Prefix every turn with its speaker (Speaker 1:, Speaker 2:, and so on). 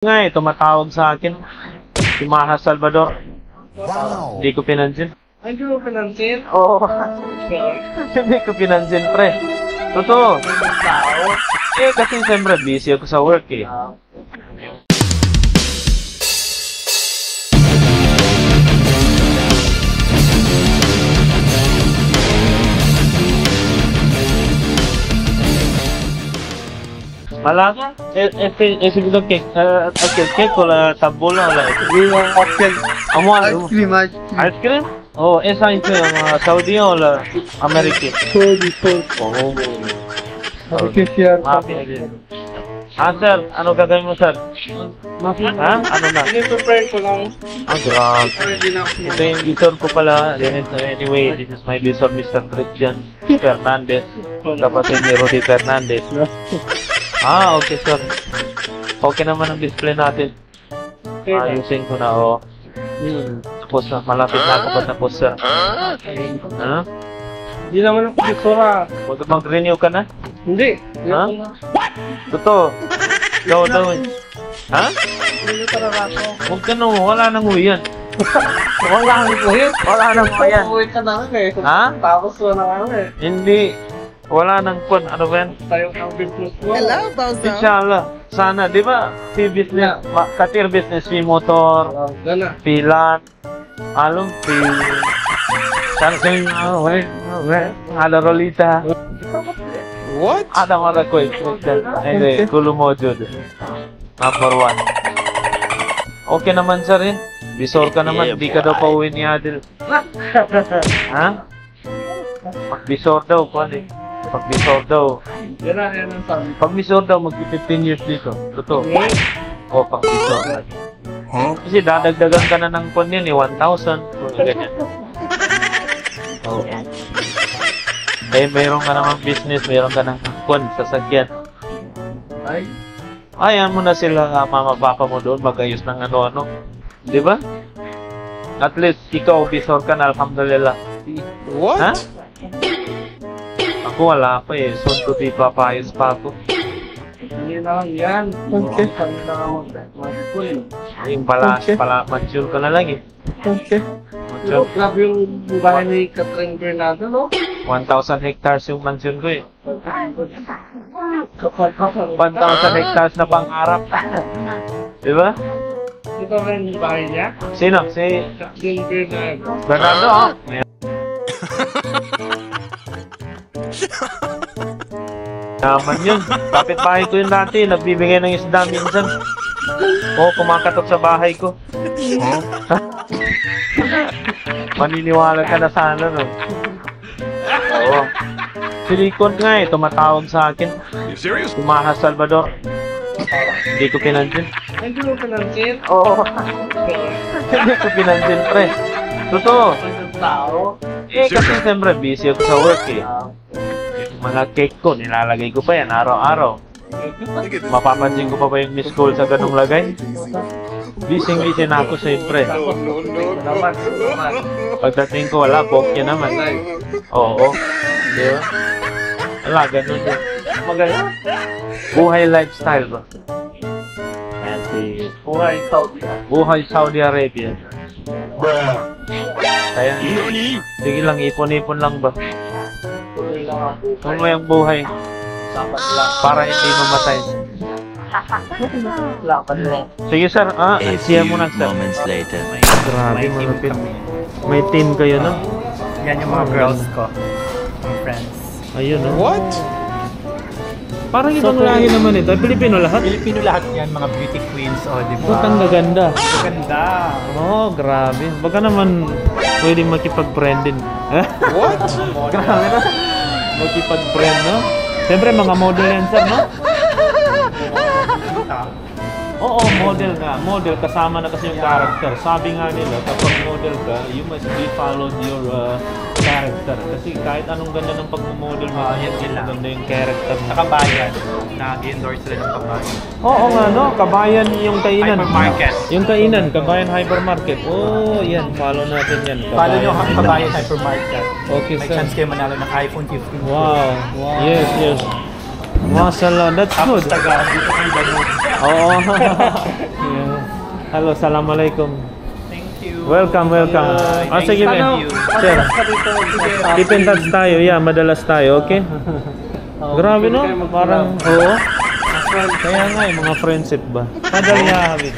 Speaker 1: Nga tumatawag sa akin. Si Maha Salvador.
Speaker 2: Wow!
Speaker 1: Hindi ko pinansin.
Speaker 3: Ay, hindi mo pinansin?
Speaker 1: Oo. Hindi ko pinansin, pre. Totoo.
Speaker 3: Tao?
Speaker 1: Kasi siyempre busy ako sa work eh. Malaga? Ese video cake. Cake wala tabula wala.
Speaker 3: Ice cream.
Speaker 1: Ice cream? Oh, esa ice cream Saudi wala American. Oh.
Speaker 3: Okay, sir.
Speaker 1: Sir, ano gagawin mo, sir? Ha? Ano na?
Speaker 3: Piniprepare ko lang.
Speaker 1: Grabe.
Speaker 3: Ready na ako.
Speaker 1: Ito yung visor ko pala. Anyway, this is my visor, Mr. Christian Fernandez. Kapatid ni Rudy Fernandez. Okay, sir. Okay naman ang display natin. Ayusin ko na, oh. Tapos na, malapit na ako pa tapos, sir. Ha?
Speaker 3: Hindi naman ako bisura.
Speaker 1: Huwag mag-renew ka na?
Speaker 3: Hindi.
Speaker 1: Ha? Totoo. Ikaw daw eh. Ha?
Speaker 3: Hindi talaga ako.
Speaker 1: Huwag ka nung, wala nang uyan.
Speaker 3: Wala nang kuhit.
Speaker 1: Wala nang uyan.
Speaker 3: Kuhit ka na eh.
Speaker 1: Ha?
Speaker 3: Tapos wala na ano eh.
Speaker 1: Hindi. Wala nang kun. Ano ba yan?
Speaker 3: Tayo ng business mo.
Speaker 2: Hello, Bozo!
Speaker 1: Inshallah. Sana, di ba? Si business, katir business, si motor,
Speaker 3: Gana.
Speaker 1: pilan, along, sana ada rolita.
Speaker 2: What?
Speaker 1: Ada mga ko eh. Kulo mo jud. Number 1. Okay naman sir eh. Bisor ka naman, di ka daw pauwi ni Adel. Ha? Pag-bisor daw, kung eh. Pag-bisor daw.
Speaker 3: Yan ang sabi.
Speaker 1: Pag-bisor daw, mag-15 years dito. Totoo. O, pag-bisor.
Speaker 2: Huh?
Speaker 1: Kasi dadagdagan ka na ng pon yan eh, 1,000. Ganyan. Oo. Eh, mayroon ka namang business, mayroon ka ng pon, sasakyan.
Speaker 3: Ay.
Speaker 1: Ayan mo na sila, mama, papa mo doon, mag-ayos ng ano-ano. Di ba? At least, ikaw, bisor ka na, alhamdulillah.
Speaker 2: What?
Speaker 1: Ha? Ako wala pa eh, soon to be papayos pa ako.
Speaker 3: Hindi na lang yan.
Speaker 1: Okay.
Speaker 3: Kami na mag-school.
Speaker 1: Yung pala, mature ka na lang eh.
Speaker 3: Okay.
Speaker 1: Mature.
Speaker 3: Grabe yung bahay ni Catherine Bernardo, no?
Speaker 1: 1,000 hectares yung mansion ko eh.
Speaker 3: Kapal-kapal.
Speaker 1: 1,000 hectares na pangarap. Di ba?
Speaker 3: Ito rin yung bahay niya.
Speaker 1: Sino? Si
Speaker 3: Catherine Bernardo.
Speaker 1: Bernardo, oh. Naman yun. Kapit bahay ko yun dati. Nagbibigay ng isda minsan. Kumakatok sa bahay ko. Maniniwala ka na sana, no? Oo. Si Ricon nga eh, tumatawag sa akin.
Speaker 2: You serious?
Speaker 1: Si Maha Salvador. Hindi ko pinansin.
Speaker 3: Ay, hindi mo pinansin?
Speaker 1: Oo. Hindi ko pinansin, pre. Totoo.
Speaker 3: Ang tao.
Speaker 1: Kasi siyempre busy ako sa work eh. Yung mga cake ko, nilalagay ko pa yan araw-araw. Mapapansin ko pa ba yung miss call sa ganung lagay? Busy na ako siyempre.
Speaker 3: Naman.
Speaker 1: Pagdating ko wala, bokya naman. Oo. Di ba? Wala, ganun din. Magaling. Buhay lifestyle ba? Ayan si
Speaker 3: Buhay Saudi.
Speaker 1: Buhay Saudi Arabia. Kaya, sige lang, ipon-ipon lang ba?
Speaker 3: Tuloy lang ako.
Speaker 1: Kung may ang buhay,
Speaker 3: Dapat lang.
Speaker 1: para hindi mamatay.
Speaker 3: Lapan lang.
Speaker 1: Sige sir, siya mo na sir.
Speaker 4: Moments later.
Speaker 1: Grabe mga pin. May team kayo, no?
Speaker 5: Yan yung mga girls ko. Mga friends.
Speaker 1: Ayun, no?
Speaker 2: What?
Speaker 1: Parang ibang lahi naman ito. Pilipino lahat?
Speaker 5: Filipino lahat yan, mga beauty queens, di ba?
Speaker 1: Butang gaganda.
Speaker 5: Maganda.
Speaker 1: Grabe. Baka naman pwede makipag-brandin.
Speaker 2: What?
Speaker 1: Grabe na. Makipag-brand, no? Siyempre, mga model yan, sir, no? Oo, model nga. Model, kasama na kasi yung character. Sabi nga nila, kapag model ka, you must be followed your character. Kasi kahit anong ganda ng pag-model mo,
Speaker 5: yan sila.
Speaker 1: ganda yung character mo.
Speaker 5: Nakabayan. Nag-endorse sila ng kabayan.
Speaker 1: Oo nga, no? Kabayan yung kainan.
Speaker 5: Hypermarket.
Speaker 1: Yung kainan, Kabayan Hypermarket. Yan. Follow natin yan.
Speaker 5: Follow nyo ang kabayan hypermarket.
Speaker 1: Okay,
Speaker 5: May
Speaker 1: sir.
Speaker 5: chance kayo manalo ng iPhone 15.
Speaker 1: Wow. Yes. Mashallah, that's
Speaker 5: Tapos
Speaker 1: good.
Speaker 5: taga dito kayo ba?
Speaker 1: Oo. Hello, assalamualaikum.
Speaker 5: Thank you.
Speaker 1: Welcome. Sige,
Speaker 5: Thank you.
Speaker 1: sir.
Speaker 3: ka dito.
Speaker 1: Keep in touch tayo. Yeah, madalas tayo, okay? Grabe, no? Parang, oo. Kaya nga, mga friendship ba? Madali hahabit.